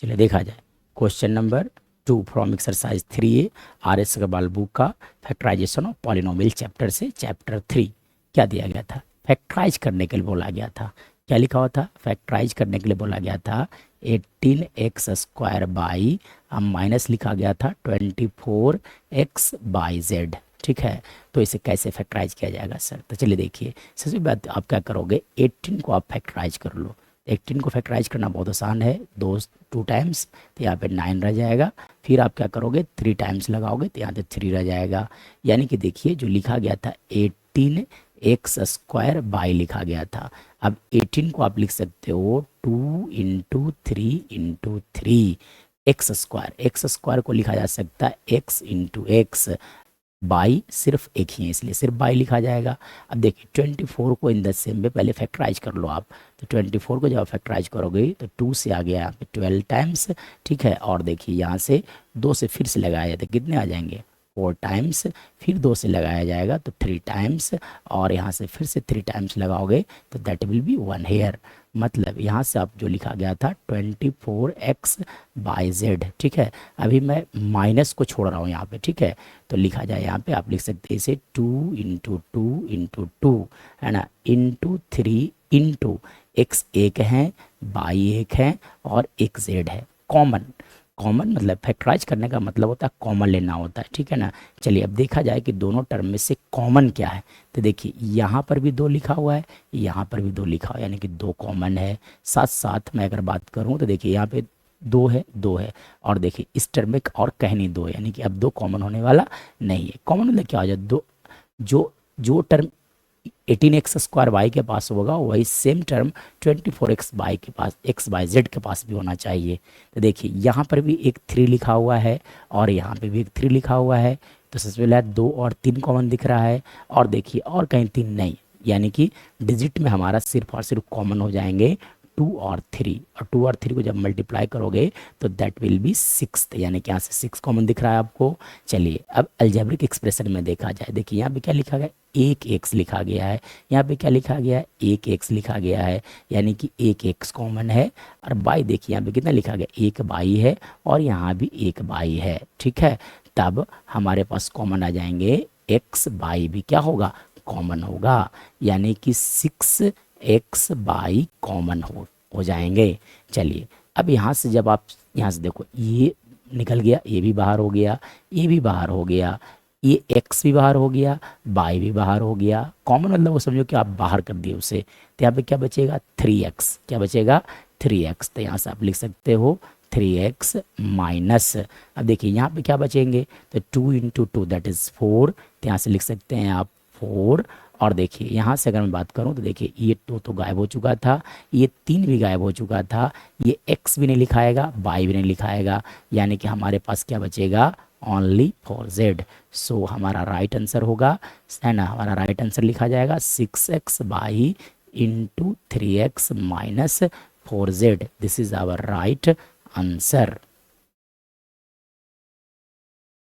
चलिए देखा जाए question number 2 from exercise 3A R S Agarwal book का फैक्टराइजेशन ऑफ पॉलिनोमियल चैप्टर से चैप्टर 3। क्या दिया गया था? फैक्टराइज करने के लिए बोला गया था। क्या लिखा हुआ था? फैक्टराइज करने के लिए बोला गया था 18x² बाई, अब माइनस लिखा गया था 24x/z। ठीक है, तो इसे कैसे फैक्टराइज किया जाएगा सर? तो चलिए देखिए, सबसे बात आप क्या करोगे, 18 को आप फैक्टराइज कर लो। 18 को फैक्टराइज करना बहुत आसान है, दो 2 टाइम्स, तो यहाँ पे 9 रह जाएगा। फिर आप क्या करोगे, 3 टाइम्स लगाओगे तो यहाँ पे 3 रह जाएगा। यानी कि देखिए जो लिखा गया था 18x² बाई लिखा गया था। अब 18 को आप लिख सकते हो 2 × 3 × 3 x²। को लिखा जा सकता है x × x, बाई सिर्फ एक ही है इसलिए सिर्फ बाई लिखा जाएगा। अब देखिए 24 को इन द सेम में पहले फैक्टराइज कर लो आप, तो 24 को जब आप फैक्टराइज करोगे तो 2 से आ गया यहाँ पे 12 टाइम्स। ठीक है, और देखिए यहाँ से 2 से फिर से लगाया जाता है, कितने आ जाएंगे 4 टाइम्स, फिर 2 से लगाया जाएगा तो 3 टाइम्स, और यहाँ से फिर से 3 टाइम्स लगाओगे तो दैट विल बी 1 हेयर। मतलब यहाँ से आप जो लिखा गया था 24x/z। ठीक है, अभी मैं माइनस को छोड़ रहा हूँ यहाँ पे। ठीक है, तो लिखा जाए यहाँ पे आप लिख सकते हैं इसे 2 × 2 × 2 है ना, ×3 x एक है, बाई एक है, और एक z है। कॉमन कॉमन मतलब फैक्टराइज करने का मतलब होता है कॉमन लेना होता है। ठीक है ना, चलिए अब देखा जाए कि दोनों टर्म में से कॉमन क्या है। तो देखिए यहाँ पर भी 2 लिखा हुआ है, यहाँ पर भी 2 लिखा हुआ है, यानी कि 2 कॉमन है। साथ साथ मैं अगर बात करूँ तो देखिए यहाँ पे 2 है, 2 है, और देखिए इस टर्म में और कहीं नहीं 2 है, यानी कि अब 2 कॉमन होने वाला नहीं है। कॉमन मतलब क्या हो जाए, दो जो जो टर्म 18x² वाई के पास होगा वही सेम टर्म 24x वाई के पास x/z के पास भी होना चाहिए। तो देखिए यहाँ पर भी एक 3 लिखा हुआ है और यहाँ पे भी एक 3 लिखा हुआ है, तो सबसे पहले 2 और 3 कॉमन दिख रहा है, और देखिए और कहीं 3 नहीं, यानी कि डिजिट में हमारा सिर्फ और सिर्फ कॉमन हो जाएंगे 2 और 3, और 2 और 3 को जब मल्टीप्लाई करोगे तो दैट विल बी 6, यानी कि यहाँ से 6 कॉमन दिख रहा है आपको। चलिए अब अलजेब्रिक एक्सप्रेशन में देखा जाए, देखिए यहाँ पे क्या लिखा गया, एक एक्स लिखा गया है, यहाँ पे क्या लिखा गया है, एक एक्स लिखा गया है, यानी कि एक एक्स कॉमन है। और बाई देखिए यहाँ पे कितना लिखा गया, एक बाई है, और यहाँ भी एक बाई है। ठीक है, तब हमारे पास कॉमन आ जाएंगे एक्स बाई भी क्या होगा, कॉमन होगा, यानी कि 6x/, कॉमन हो जाएंगे। चलिए अब यहाँ से जब आप यहाँ से देखो ये निकल गया, ये भी बाहर हो गया, ये भी बाहर हो गया, ये x भी बाहर हो गया, बाई भी बाहर हो गया। कॉमन मतलब वो समझो कि आप बाहर कर दिए उसे, तो यहाँ पे क्या बचेगा 3x, क्या बचेगा 3x, तो यहाँ से आप लिख सकते हो 3x माइनस, अब देखिए यहाँ पे क्या बचेंगे, तो 2 × 2 दैट इज़ 4, तो यहाँ से लिख सकते हैं आप 4। और देखिए यहाँ से अगर मैं बात करूँ तो देखिए ये 2 तो गायब हो चुका था, ये 3 भी गायब हो चुका था, ये x भी नहीं लिखाएगा, बाई भी नहीं लिखाएगा, यानी कि हमारे पास क्या बचेगा ओनली 4z। सो हमारा राइट आंसर होगा, है ना, हमारा राइट आंसर लिखा जाएगा 6x/, × 3x - 4z। This is our right answer.